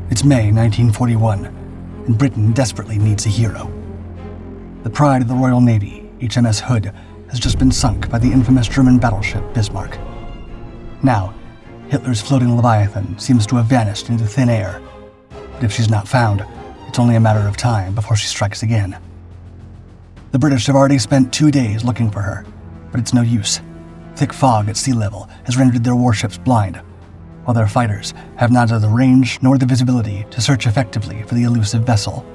It's May 1941, and Britain desperately needs a hero. The pride of the Royal Navy, HMS Hood, has just been sunk by the infamous German battleship Bismarck. Now, Hitler's floating leviathan seems to have vanished into thin air, but if she's not found, it's only a matter of time before she strikes again. The British have already spent 2 days looking for her, but it's no use. Thick fog at sea level has rendered their warships blind, while their fighters have neither the range nor the visibility to search effectively for the elusive vessel.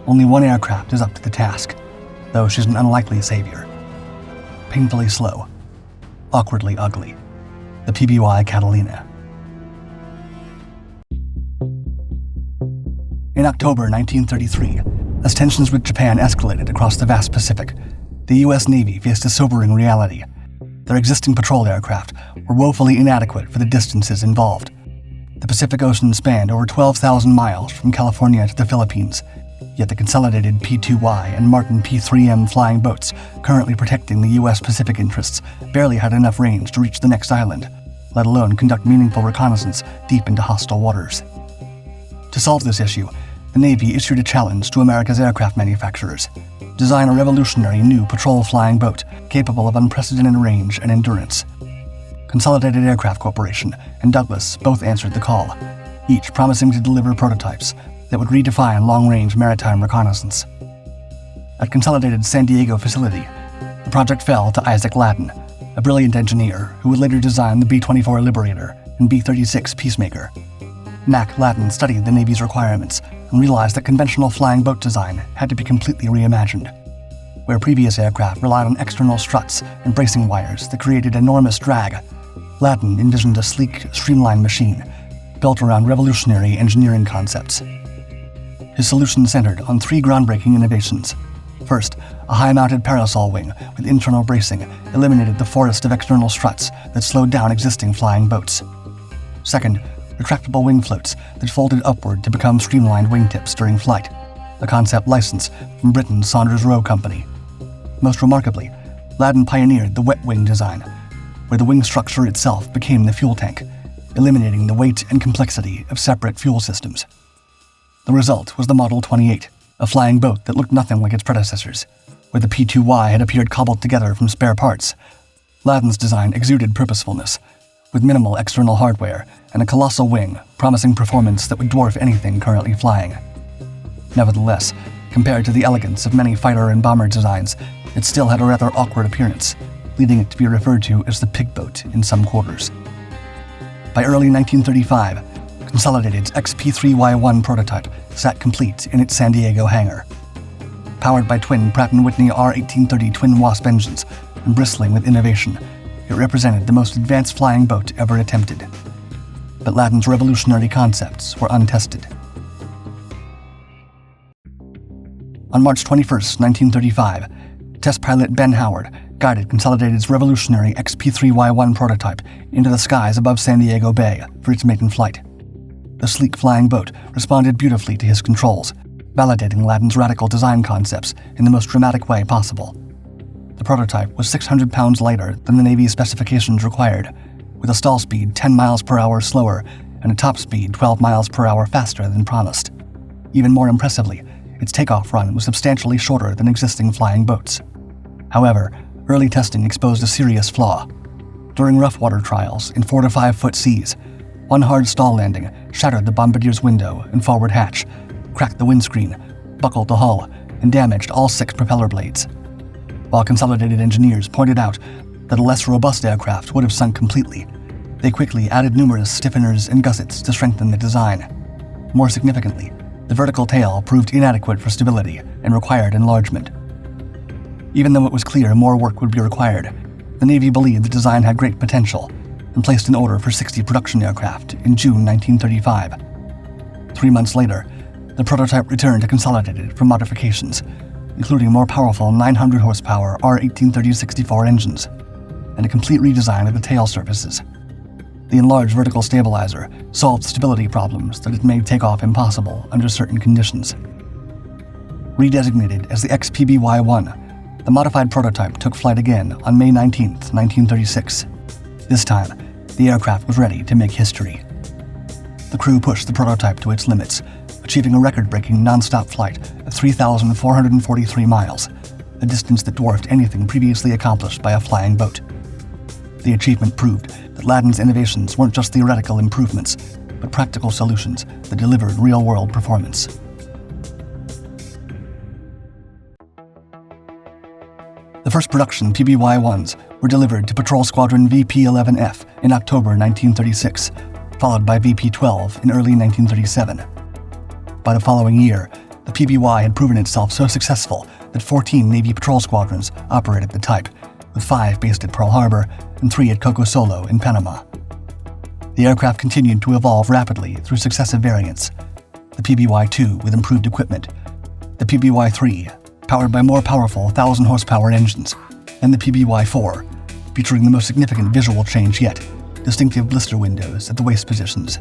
Only one aircraft is up to the task, though she's an unlikely savior. Painfully slow, awkwardly ugly, the PBY Catalina. In October 1933, as tensions with Japan escalated across the vast Pacific, the U.S. Navy faced a sobering reality. Their existing patrol aircraft were woefully inadequate for the distances involved. The Pacific Ocean spanned over 12,000 miles from California to the Philippines, yet the consolidated P-2Y and Martin P-3M flying boats currently protecting the U.S. Pacific interests barely had enough range to reach the next island, let alone conduct meaningful reconnaissance deep into hostile waters. To solve this issue, the Navy issued a challenge to America's aircraft manufacturers: design a revolutionary new patrol flying boat capable of unprecedented range and endurance. Consolidated Aircraft Corporation and Douglas both answered the call, each promising to deliver prototypes that would redefine long-range maritime reconnaissance. At Consolidated's San Diego facility, the project fell to Isaac Ladden, a brilliant engineer who would later design the B-24 Liberator and B-36 Peacemaker. Mac Ladden studied the Navy's requirements and realized that conventional flying boat design had to be completely reimagined. Where previous aircraft relied on external struts and bracing wires that created enormous drag, Ladden envisioned a sleek, streamlined machine built around revolutionary engineering concepts. His solution centered on 3 groundbreaking innovations. First, a high-mounted parasol wing with internal bracing eliminated the forest of external struts that slowed down existing flying boats. Second, retractable wing floats that folded upward to become streamlined wingtips during flight, a concept licensed from Britain's Saunders Roe Company. Most remarkably, Ladden pioneered the wet wing design, where the wing structure itself became the fuel tank, eliminating the weight and complexity of separate fuel systems. The result was the Model 28, a flying boat that looked nothing like its predecessors. Where the P-2Y had appeared cobbled together from spare parts, Ladden's design exuded purposefulness, with minimal external hardware and a colossal wing promising performance that would dwarf anything currently flying. Nevertheless, compared to the elegance of many fighter and bomber designs, it still had a rather awkward appearance, leading it to be referred to as the pig boat in some quarters. By early 1935, Consolidated's XP-3Y1 prototype sat complete in its San Diego hangar. Powered by twin Pratt & Whitney R-1830 twin Wasp engines and bristling with innovation, it represented the most advanced flying boat ever attempted. But Ladden's revolutionary concepts were untested. On March 21, 1935, test pilot Ben Howard guided Consolidated's revolutionary XP-3Y1 prototype into the skies above San Diego Bay for its maiden flight. The sleek flying boat responded beautifully to his controls, validating Ladden's radical design concepts in the most dramatic way possible. The prototype was 600 pounds lighter than the Navy's specifications required, with a stall speed 10 miles per hour slower and a top speed 12 miles per hour faster than promised. Even more impressively, its takeoff run was substantially shorter than existing flying boats. However, early testing exposed a serious flaw. During rough water trials in 4 to 5 foot seas, one hard stall landing shattered the bombardier's window and forward hatch, cracked the windscreen, buckled the hull, and damaged all 6 propeller blades. While Consolidated engineers pointed out that a less robust aircraft would have sunk completely, they quickly added numerous stiffeners and gussets to strengthen the design. More significantly, the vertical tail proved inadequate for stability and required enlargement. Even though it was clear more work would be required, the Navy believed the design had great potential and placed an order for 60 production aircraft in June 1935. 3 months later, the prototype returned to Consolidated for modifications, including more powerful 900 horsepower R-1830-64 engines, and a complete redesign of the tail surfaces. The enlarged vertical stabilizer solved stability problems that had made takeoff impossible under certain conditions. Redesignated as the XPBY-1, the modified prototype took flight again on May 19, 1936. This time, the aircraft was ready to make history. The the crew pushed the prototype to its limits, achieving a record-breaking non-stop flight of 3,443 miles, a distance that dwarfed anything previously accomplished by a flying boat. The achievement proved that Ladin's innovations weren't just theoretical improvements, but practical solutions that delivered real-world performance. The first production PBY-1s were delivered to Patrol Squadron VP-11F in October 1936, followed by VP-12 in early 1937. By the following year, the PBY had proven itself so successful that 14 Navy patrol squadrons operated the type, with 5 based at Pearl Harbor and 3 at Coco Solo in Panama. The aircraft continued to evolve rapidly through successive variants: the PBY-2 with improved equipment, the PBY-3, powered by more powerful 1,000-horsepower engines, and the PBY-4, featuring the most significant visual change yet: distinctive blister windows at the waist positions.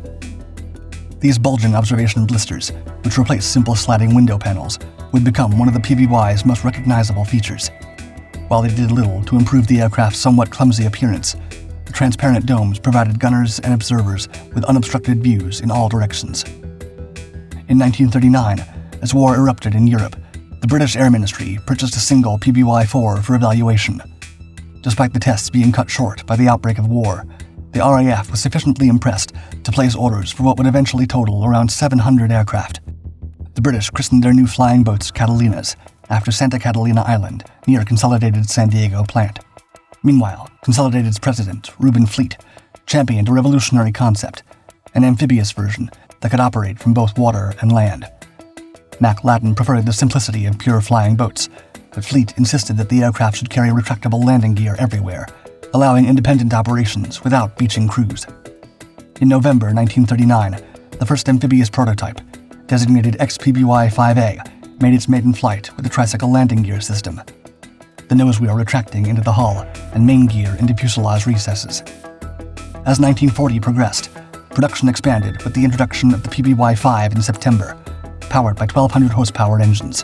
These bulging observation blisters, which replaced simple sliding window panels, would become one of the PBY's most recognizable features. While they did little to improve the aircraft's somewhat clumsy appearance, the transparent domes provided gunners and observers with unobstructed views in all directions. In 1939, as war erupted in Europe, the British Air Ministry purchased a single PBY-4 for evaluation. Despite the tests being cut short by the outbreak of war, the RAF was sufficiently impressed to place orders for what would eventually total around 700 aircraft. The British christened their new flying boats Catalinas, after Santa Catalina Island, near Consolidated's San Diego plant. Meanwhile, Consolidated's president, Reuben Fleet, championed a revolutionary concept: an amphibious version that could operate from both water and land. Mac Ladin preferred the simplicity of pure flying boats, but Fleet insisted that the aircraft should carry retractable landing gear everywhere, allowing independent operations without beaching crews. In November 1939, the first amphibious prototype, designated XPBY-5A, made its maiden flight with a tricycle landing gear system, the nose wheel retracting into the hull and main gear into fuselage recesses. As 1940 progressed, production expanded with the introduction of the PBY-5 in September, powered by 1,200 horsepower engines.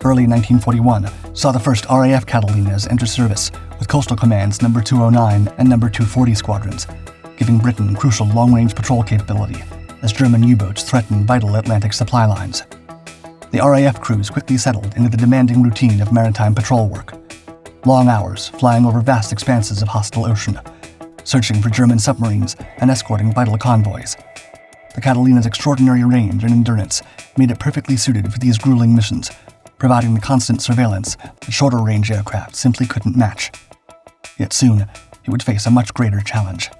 Early 1941 saw the first RAF Catalinas enter service with Coastal Command's No. 209 and No. 240 squadrons, giving Britain crucial long-range patrol capability as German U-boats threatened vital Atlantic supply lines. The RAF crews quickly settled into the demanding routine of maritime patrol work. Long hours flying over vast expanses of hostile ocean, searching for German submarines and escorting vital convoys. The Catalina's extraordinary range and endurance made it perfectly suited for these grueling missions, providing the constant surveillance that shorter-range aircraft simply couldn't match. Yet soon, it would face a much greater challenge.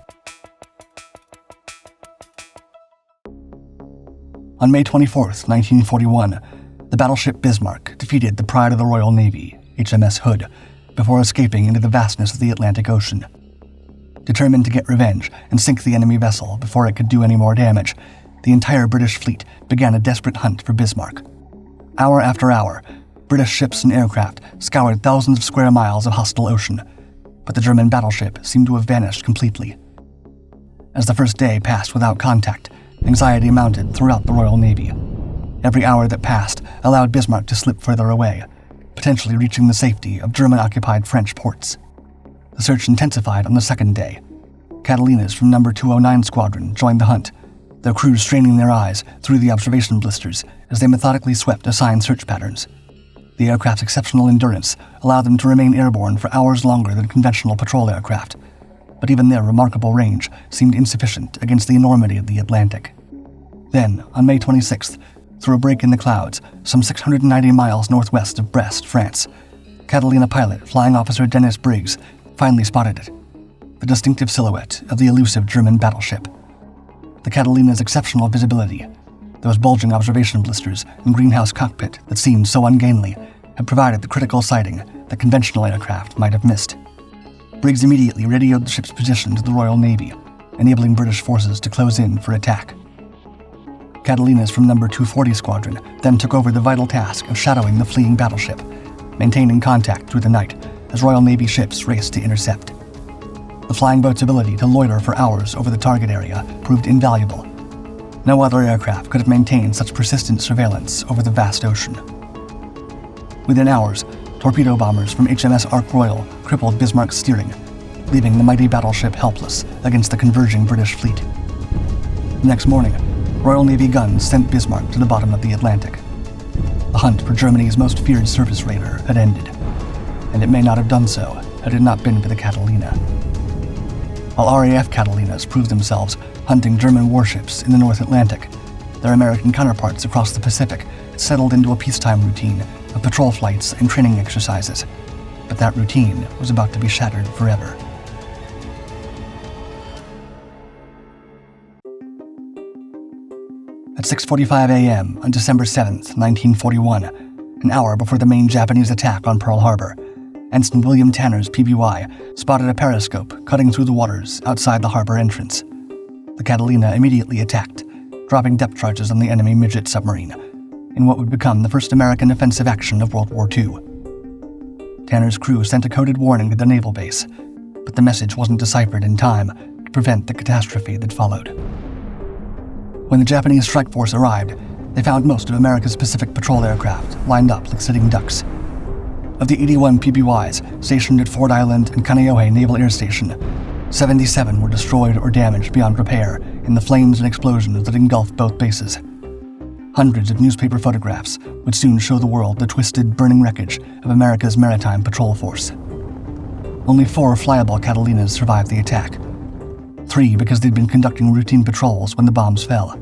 On May 24, 1941, the battleship Bismarck defeated the pride of the Royal Navy, HMS Hood, before escaping into the vastness of the Atlantic Ocean. Determined to get revenge and sink the enemy vessel before it could do any more damage, the entire British fleet began a desperate hunt for Bismarck. Hour after hour, British ships and aircraft scoured thousands of square miles of hostile ocean, but the German battleship seemed to have vanished completely. As the first day passed without contact, anxiety mounted throughout the Royal Navy. Every hour that passed allowed Bismarck to slip further away, potentially reaching the safety of German-occupied French ports. The search intensified on the second day. Catalinas from No. 209 Squadron joined the hunt, their crews straining their eyes through the observation blisters as they methodically swept assigned search patterns. The aircraft's exceptional endurance allowed them to remain airborne for hours longer than conventional patrol aircraft, but even their remarkable range seemed insufficient against the enormity of the Atlantic. Then, on May 26th, through a break in the clouds, some 690 miles northwest of Brest, France, Catalina pilot Flying Officer Dennis Briggs finally spotted it, the distinctive silhouette of the elusive German battleship. The Catalina's exceptional visibility, those bulging observation blisters and greenhouse cockpit that seemed so ungainly, had provided the critical sighting that conventional aircraft might have missed. Briggs immediately radioed the ship's position to the Royal Navy, enabling British forces to close in for attack. Catalinas from No. 240 Squadron then took over the vital task of shadowing the fleeing battleship, maintaining contact through the night as Royal Navy ships raced to intercept. The flying boat's ability to loiter for hours over the target area proved invaluable. No other aircraft could have maintained such persistent surveillance over the vast ocean. Within hours, torpedo bombers from HMS Ark Royal crippled Bismarck's steering, leaving the mighty battleship helpless against the converging British fleet. The next morning, Royal Navy guns sent Bismarck to the bottom of the Atlantic. The hunt for Germany's most feared surface raider had ended, and it may not have done so had it not been for the Catalina. While RAF Catalinas proved themselves hunting German warships in the North Atlantic, their American counterparts across the Pacific had settled into a peacetime routine of patrol flights and training exercises. But that routine was about to be shattered forever. At 6:45 a.m. on December 7th, 1941, an hour before the main Japanese attack on Pearl Harbor, Ensign William Tanner's PBY spotted a periscope cutting through the waters outside the harbor entrance. The Catalina immediately attacked, dropping depth charges on the enemy midget submarine, in what would become the first American offensive action of World War II. Tanner's crew sent a coded warning to the naval base, but the message wasn't deciphered in time to prevent the catastrophe that followed. When the Japanese strike force arrived, they found most of America's Pacific patrol aircraft lined up like sitting ducks. Of the 81 PBYs stationed at Ford Island and Kaneohe Naval Air Station, 77 were destroyed or damaged beyond repair in the flames and explosions that engulfed both bases. Hundreds of newspaper photographs would soon show the world the twisted, burning wreckage of America's maritime patrol force. Only 4 flyable Catalinas survived the attack. 3 because they'd been conducting routine patrols when the bombs fell.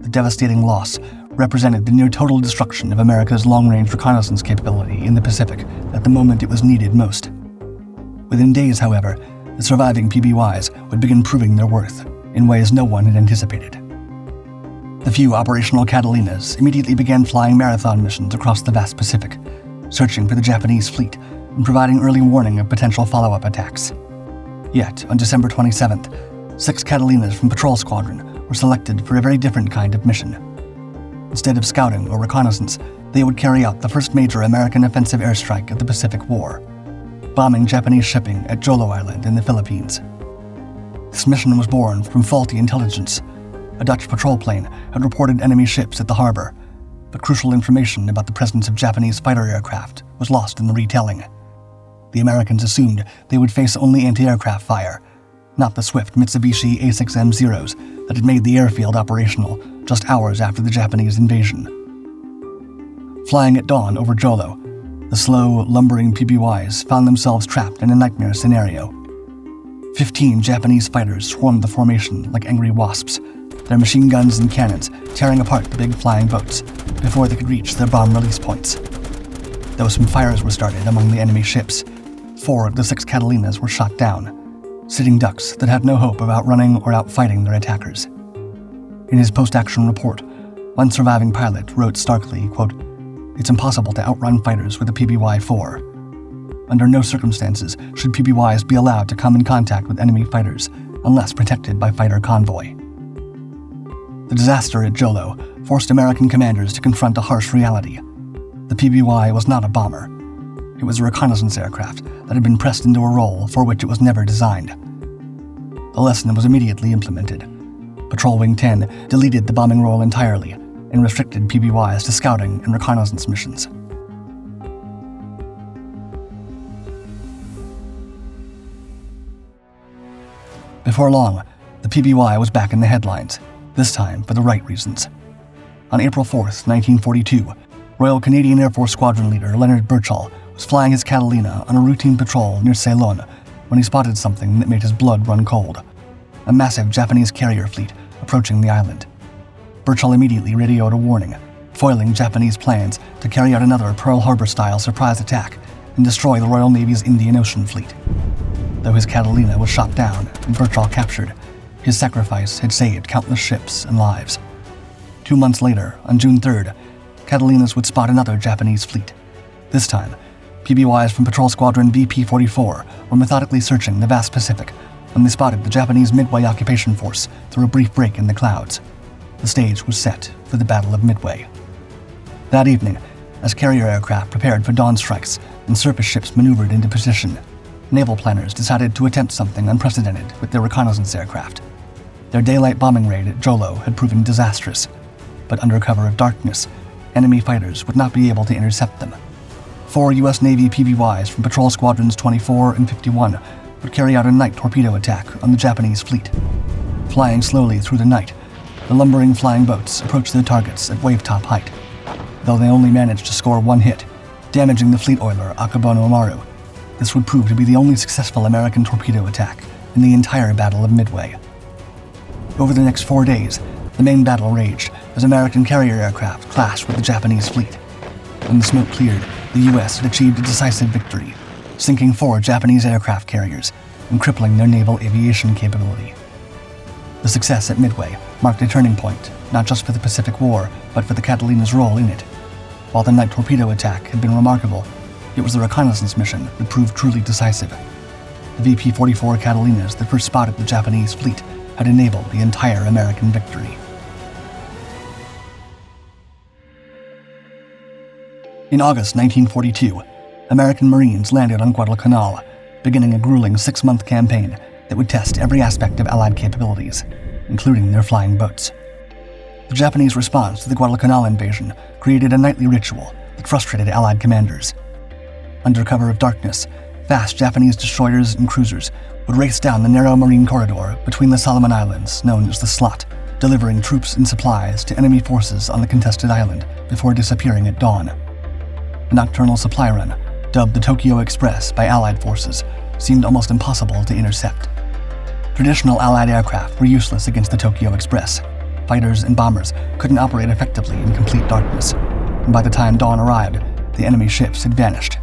The devastating loss represented the near-total destruction of America's long-range reconnaissance capability in the Pacific at the moment it was needed most. Within days, however, the surviving PBYs would begin proving their worth in ways no one had anticipated. The few operational Catalinas immediately began flying marathon missions across the vast Pacific, searching for the Japanese fleet and providing early warning of potential follow-up attacks. Yet, on December 27th, 6 Catalinas from Patrol Squadron were selected for a very different kind of mission. Instead of scouting or reconnaissance, they would carry out the first major American offensive airstrike of the Pacific War, bombing Japanese shipping at Jolo Island in the Philippines. This mission was born from faulty intelligence. A Dutch patrol plane had reported enemy ships at the harbor, but crucial information about the presence of Japanese fighter aircraft was lost in the retelling. The Americans assumed they would face only anti-aircraft fire, not the swift Mitsubishi A6M Zeros that had made the airfield operational just hours after the Japanese invasion. Flying at dawn over Jolo, the slow, lumbering PBYs found themselves trapped in a nightmare scenario. 15 Japanese fighters swarmed the formation like angry wasps, their machine guns and cannons tearing apart the big flying boats before they could reach their bomb release points. Though some fires were started among the enemy ships, 4 of the 6 Catalinas were shot down, sitting ducks that had no hope of outrunning or outfighting their attackers. In his post-action report, one surviving pilot wrote starkly, quote, "It's impossible to outrun fighters with a PBY-4. Under no circumstances should PBYs be allowed to come in contact with enemy fighters unless protected by fighter convoy." The disaster at Jolo forced American commanders to confront a harsh reality. The PBY was not a bomber. It was a reconnaissance aircraft that had been pressed into a role for which it was never designed. The lesson was immediately implemented. Patrol Wing 10 deleted the bombing role entirely and restricted PBYs to scouting and reconnaissance missions. Before long, the PBY was back in the headlines, this time for the right reasons. On April 4th, 1942, Royal Canadian Air Force Squadron Leader Leonard Birchall was flying his Catalina on a routine patrol near Ceylon when he spotted something that made his blood run cold: a massive Japanese carrier fleet approaching the island. Birchall immediately radioed a warning, foiling Japanese plans to carry out another Pearl Harbor-style surprise attack and destroy the Royal Navy's Indian Ocean fleet. Though his Catalina was shot down and Birchall captured, his sacrifice had saved countless ships and lives. 2 months later, on June 3rd, Catalinas would spot another Japanese fleet. This time, PBYs from Patrol Squadron BP-44 were methodically searching the vast Pacific when they spotted the Japanese Midway occupation force through a brief break in the clouds. The stage was set for the Battle of Midway. That evening, as carrier aircraft prepared for dawn strikes and surface ships maneuvered into position, naval planners decided to attempt something unprecedented with their reconnaissance aircraft. Their daylight bombing raid at Jolo had proven disastrous, but under cover of darkness, enemy fighters would not be able to intercept them. 4 U.S. Navy PBYs from Patrol Squadrons 24 and 51 would carry out a night torpedo attack on the Japanese fleet. Flying slowly through the night, The lumbering flying boats approached their targets at wave-top height, though they only managed to score one hit, damaging the fleet oiler Akabono Maru. This would prove to be the only successful American torpedo attack in the entire Battle of Midway. Over the next 4 days, the main battle raged as American carrier aircraft clashed with the Japanese fleet. When the smoke cleared, the U.S. had achieved a decisive victory, sinking 4 Japanese aircraft carriers and crippling their naval aviation capability. The success at Midway marked a turning point, not just for the Pacific War, but for the Catalina's role in it. While the night torpedo attack had been remarkable, it was the reconnaissance mission that proved truly decisive. The VP-44 Catalinas that first spotted the Japanese fleet had enabled the entire American victory. In August 1942, American Marines landed on Guadalcanal, beginning a grueling 6-month campaign that would test every aspect of Allied capabilities, including their flying boats. The Japanese response to the Guadalcanal invasion created a nightly ritual that frustrated Allied commanders. Under cover of darkness, fast Japanese destroyers and cruisers would race down the narrow marine corridor between the Solomon Islands known as the Slot, delivering troops and supplies to enemy forces on the contested island before disappearing at dawn. A nocturnal supply run, dubbed the Tokyo Express by Allied forces, seemed almost impossible to intercept. Traditional Allied aircraft were useless against the Tokyo Express. Fighters and bombers couldn't operate effectively in complete darkness, and by the time dawn arrived, the enemy ships had vanished.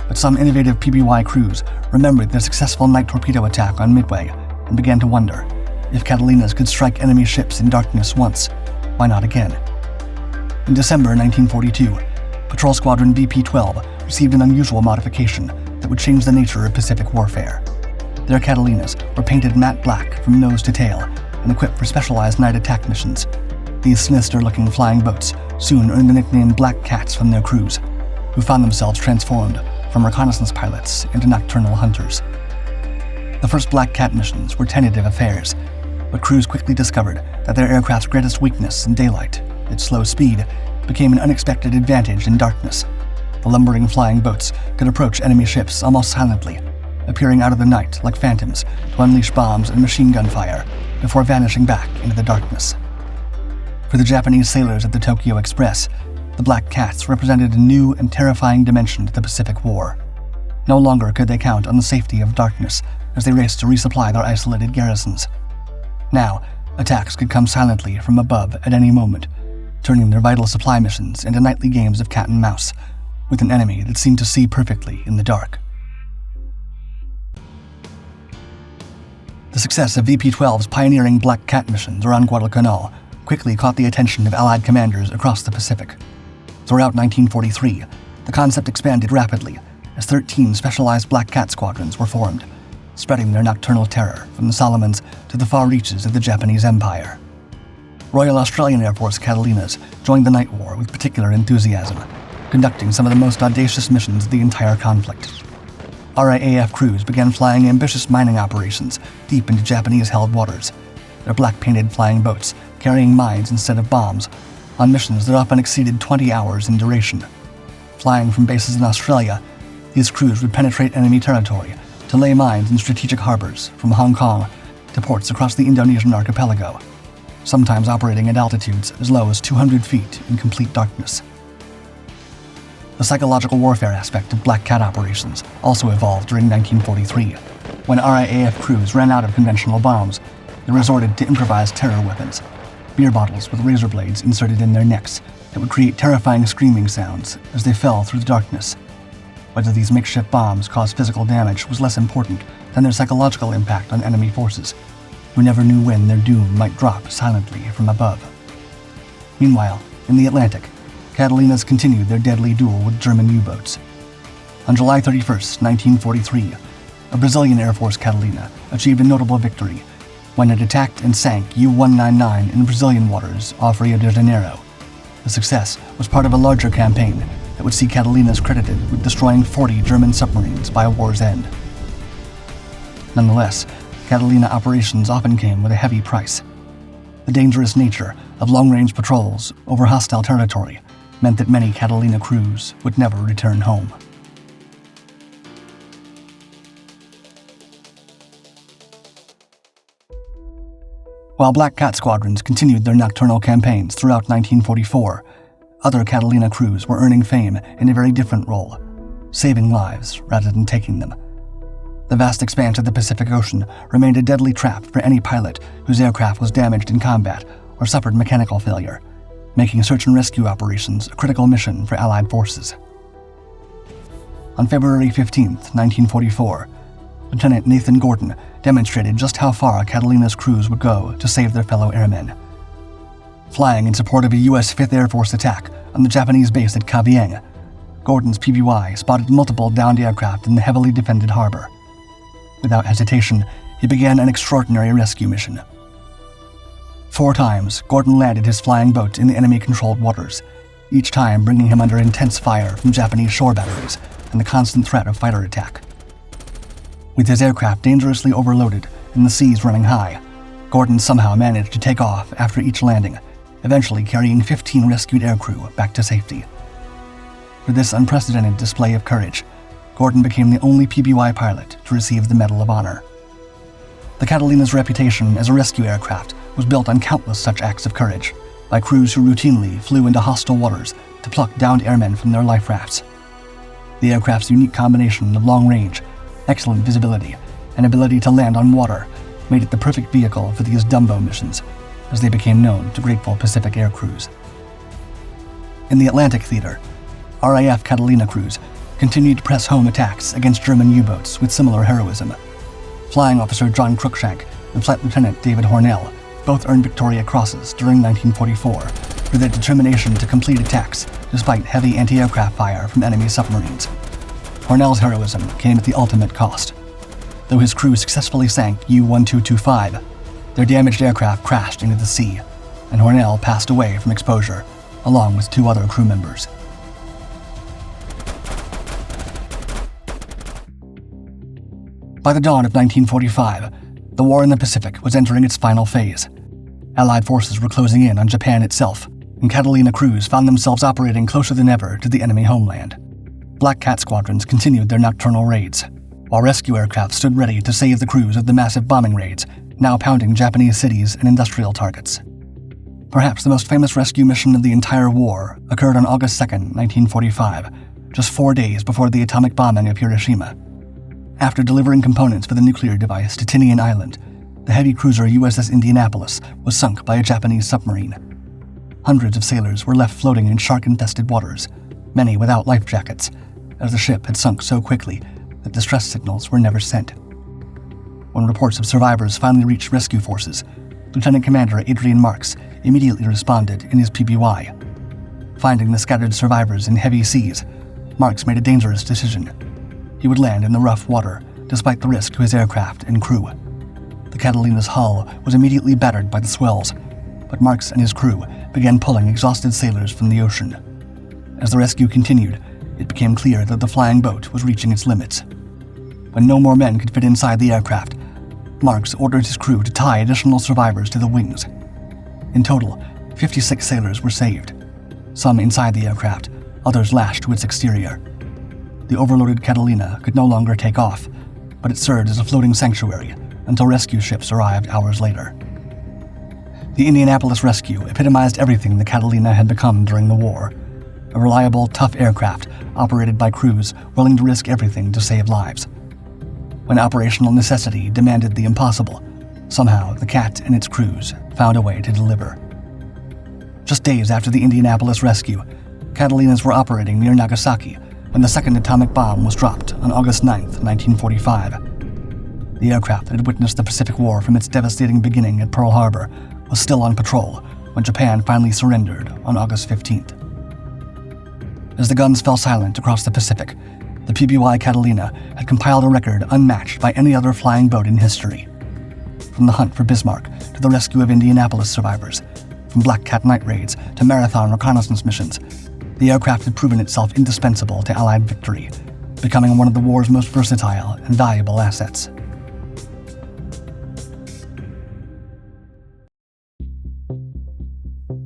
But some innovative PBY crews remembered their successful night torpedo attack on Midway and began to wonder, if Catalinas could strike enemy ships in darkness once, why not again? In December 1942, Patrol Squadron VP-12 received an unusual modification that would change the nature of Pacific warfare. Their Catalinas were painted matte black from nose to tail and equipped for specialized night attack missions. These sinister-looking flying boats soon earned the nickname Black Cats from their crews, who found themselves transformed from reconnaissance pilots into nocturnal hunters. The first Black Cat missions were tentative affairs, but crews quickly discovered that their aircraft's greatest weakness in daylight, its slow speed, became an unexpected advantage in darkness. The lumbering flying boats could approach enemy ships almost silently, appearing out of the night like phantoms to unleash bombs and machine gun fire before vanishing back into the darkness. For the Japanese sailors at the Tokyo Express, the Black Cats represented a new and terrifying dimension to the Pacific War. No longer could they count on the safety of darkness as they raced to resupply their isolated garrisons. Now, attacks could come silently from above at any moment, turning their vital supply missions into nightly games of cat and mouse, with an enemy that seemed to see perfectly in the dark. The success of VP-12's pioneering Black Cat missions around Guadalcanal quickly caught the attention of Allied commanders across the Pacific. Throughout 1943, the concept expanded rapidly as 13 specialized Black Cat squadrons were formed, spreading their nocturnal terror from the Solomons to the far reaches of the Japanese Empire. Royal Australian Air Force Catalinas joined the night war with particular enthusiasm, conducting some of the most audacious missions of the entire conflict. RAAF crews began flying ambitious mining operations deep into Japanese-held waters, their black-painted flying boats carrying mines instead of bombs, on missions that often exceeded 20 hours in duration. Flying from bases in Australia, these crews would penetrate enemy territory to lay mines in strategic harbors from Hong Kong to ports across the Indonesian archipelago, sometimes operating at altitudes as low as 200 feet in complete darkness. The psychological warfare aspect of Black Cat operations also evolved during 1943. When RAAF crews ran out of conventional bombs, they resorted to improvised terror weapons, beer bottles with razor blades inserted in their necks that would create terrifying screaming sounds as they fell through the darkness. Whether these makeshift bombs caused physical damage was less important than their psychological impact on enemy forces, who never knew when their doom might drop silently from above. Meanwhile, in the Atlantic, Catalinas continued their deadly duel with German U-boats. On July 31, 1943, a Brazilian Air Force Catalina achieved a notable victory when it attacked and sank U-199 in Brazilian waters off Rio de Janeiro. The success was part of a larger campaign that would see Catalinas credited with destroying 40 German submarines by war's end. Nonetheless, Catalina operations often came with a heavy price. The dangerous nature of long-range patrols over hostile territory meant that many Catalina crews would never return home. While Black Cat squadrons continued their nocturnal campaigns throughout 1944, other Catalina crews were earning fame in a very different role, saving lives rather than taking them. The vast expanse of the Pacific Ocean remained a deadly trap for any pilot whose aircraft was damaged in combat or suffered mechanical failure, making search and rescue operations a critical mission for Allied forces. On February 15, 1944, Lieutenant Nathan Gordon demonstrated just how far Catalina's crews would go to save their fellow airmen. Flying in support of a U.S. 5th Air Force attack on the Japanese base at Kavieng, Gordon's PBY spotted multiple downed aircraft in the heavily defended harbor. Without hesitation, he began an extraordinary rescue mission. 4 times, Gordon landed his flying boat in the enemy-controlled waters, each time bringing him under intense fire from Japanese shore batteries and the constant threat of fighter attack. With his aircraft dangerously overloaded and the seas running high, Gordon somehow managed to take off after each landing, eventually carrying 15 rescued aircrew back to safety. For this unprecedented display of courage, Gordon became the only PBY pilot to receive the Medal of Honor. The Catalina's reputation as a rescue aircraft was built on countless such acts of courage by crews who routinely flew into hostile waters to pluck downed airmen from their life rafts. The aircraft's unique combination of long range, excellent visibility, and ability to land on water made it the perfect vehicle for these Dumbo missions, as they became known to grateful Pacific air crews. In the Atlantic theater, RAF Catalina crews continued to press home attacks against German U-boats with similar heroism. Flying Officer John Cruikshank and Flight Lieutenant David Hornell both earned Victoria Crosses during 1944 for their determination to complete attacks despite heavy anti-aircraft fire from enemy submarines. Hornell's heroism came at the ultimate cost. Though his crew successfully sank U-1225, their damaged aircraft crashed into the sea, and Hornell passed away from exposure, along with 2 other crew members. By the dawn of 1945, the war in the Pacific was entering its final phase. Allied forces were closing in on Japan itself, and Catalina crews found themselves operating closer than ever to the enemy homeland. Black Cat squadrons continued their nocturnal raids, while rescue aircraft stood ready to save the crews of the massive bombing raids, now pounding Japanese cities and industrial targets. Perhaps the most famous rescue mission of the entire war occurred on August 2, 1945, just 4 days before the atomic bombing of Hiroshima. After delivering components for the nuclear device to Tinian Island, the heavy cruiser USS Indianapolis was sunk by a Japanese submarine. Hundreds of sailors were left floating in shark-infested waters, many without life jackets, as the ship had sunk so quickly that distress signals were never sent. When reports of survivors finally reached rescue forces, Lieutenant Commander Adrian Marks immediately responded in his PBY. Finding the scattered survivors in heavy seas, Marks made a dangerous decision. He would land in the rough water, despite the risk to his aircraft and crew. The Catalina's hull was immediately battered by the swells, but Marks and his crew began pulling exhausted sailors from the ocean. As the rescue continued, it became clear that the flying boat was reaching its limits. When no more men could fit inside the aircraft, Marks ordered his crew to tie additional survivors to the wings. In total, 56 sailors were saved, some inside the aircraft, others lashed to its exterior. The overloaded Catalina could no longer take off, but it served as a floating sanctuary until rescue ships arrived hours later. The Indianapolis rescue epitomized everything the Catalina had become during the war: a reliable, tough aircraft operated by crews willing to risk everything to save lives. When operational necessity demanded the impossible, somehow the Cat and its crews found a way to deliver. Just days after the Indianapolis rescue, Catalinas were operating near Nagasaki when the second atomic bomb was dropped on August 9, 1945. The aircraft that had witnessed the Pacific War from its devastating beginning at Pearl Harbor was still on patrol when Japan finally surrendered on August 15th. As the guns fell silent across the Pacific, the PBY Catalina had compiled a record unmatched by any other flying boat in history. From the hunt for Bismarck to the rescue of Indianapolis survivors, from Black Cat night raids to marathon reconnaissance missions, the aircraft had proven itself indispensable to Allied victory, becoming one of the war's most versatile and valuable assets.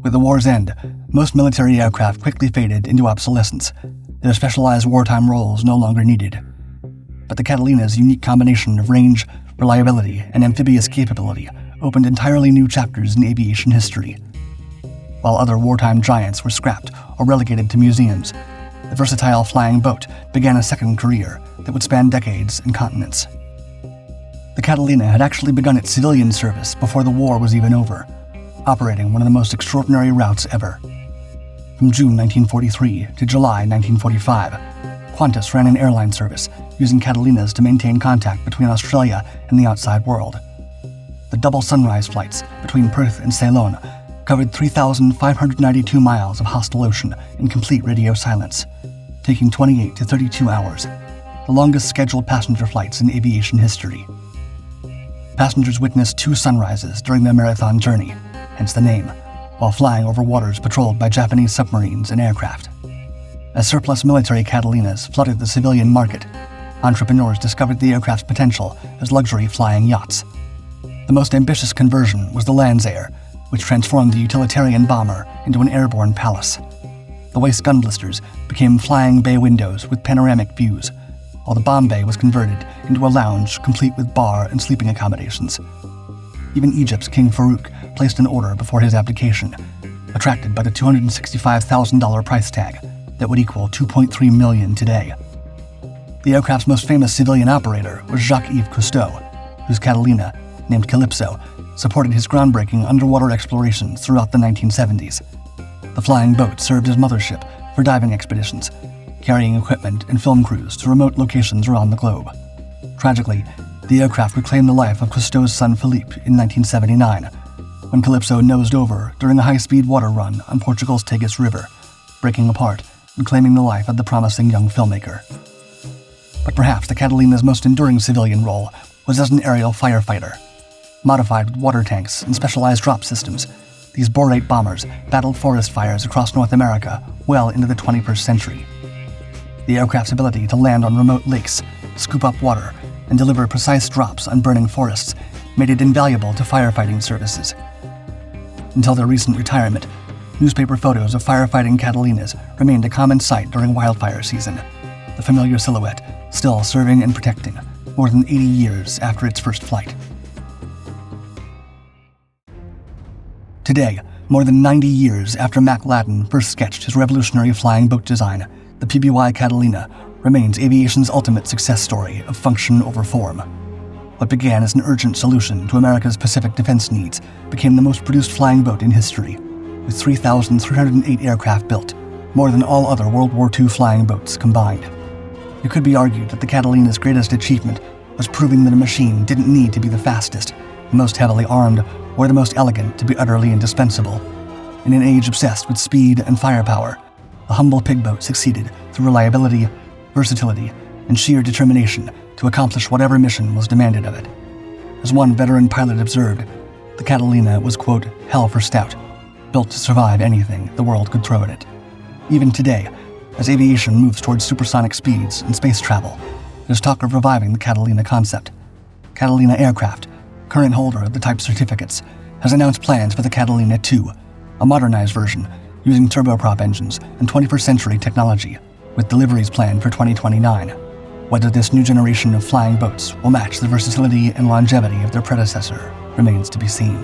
With the war's end, most military aircraft quickly faded into obsolescence, their specialized wartime roles no longer needed. But the Catalina's unique combination of range, reliability, and amphibious capability opened entirely new chapters in aviation history. While other wartime giants were scrapped or relegated to museums, the versatile flying boat began a second career that would span decades and continents. The Catalina had actually begun its civilian service before the war was even over, operating one of the most extraordinary routes ever. From June 1943 to July 1945, Qantas ran an airline service using Catalinas to maintain contact between Australia and the outside world. The double sunrise flights between Perth and Ceylon covered 3,592 miles of hostile ocean in complete radio silence, taking 28 to 32 hours, the longest scheduled passenger flights in aviation history. Passengers witnessed 2 sunrises during their marathon journey, hence the name, while flying over waters patrolled by Japanese submarines and aircraft. As surplus military Catalinas flooded the civilian market, entrepreneurs discovered the aircraft's potential as luxury flying yachts. The most ambitious conversion was the Landsair, which transformed the utilitarian bomber into an airborne palace. The waist gun blisters became flying bay windows with panoramic views, while the bomb bay was converted into a lounge complete with bar and sleeping accommodations. Even Egypt's King Farouk placed an order before his abdication, attracted by the $265,000 price tag that would equal $2.3 million today. The aircraft's most famous civilian operator was Jacques-Yves Cousteau, whose Catalina, named Calypso, supported his groundbreaking underwater explorations throughout the 1970s. The flying boat served as mothership for diving expeditions, carrying equipment and film crews to remote locations around the globe. Tragically, the aircraft would claim the life of Cousteau's son Philippe in 1979, when Calypso nosed over during a high-speed water run on Portugal's Tagus River, breaking apart and claiming the life of the promising young filmmaker. But perhaps the Catalina's most enduring civilian role was as an aerial firefighter. Modified with water tanks and specialized drop systems, these Borate bombers battled forest fires across North America well into the 21st century. The aircraft's ability to land on remote lakes, scoop up water, and deliver precise drops on burning forests made it invaluable to firefighting services. Until their recent retirement, newspaper photos of firefighting Catalinas remained a common sight during wildfire season, the familiar silhouette still serving and protecting more than 80 years after its first flight. Today, more than 90 years after Mac Ladden first sketched his revolutionary flying boat design, the PBY Catalina remains aviation's ultimate success story of function over form. What began as an urgent solution to America's Pacific defense needs became the most produced flying boat in history, with 3,308 aircraft built, more than all other World War II flying boats combined. It could be argued that the Catalina's greatest achievement was proving that a machine didn't need to be the fastest, the most heavily armed, or the most elegant to be utterly indispensable. In an age obsessed with speed and firepower, the humble pigboat succeeded through reliability, versatility, and sheer determination to accomplish whatever mission was demanded of it. As one veteran pilot observed, the Catalina was, quote, hell for stout, built to survive anything the world could throw at it. Even today, as aviation moves towards supersonic speeds and space travel, there's talk of reviving the Catalina concept. Catalina Aircraft, current holder of the type certificates, has announced plans for the Catalina II, a modernized version using turboprop engines and 21st century technology, with deliveries planned for 2029. Whether this new generation of flying boats will match the versatility and longevity of their predecessor remains to be seen.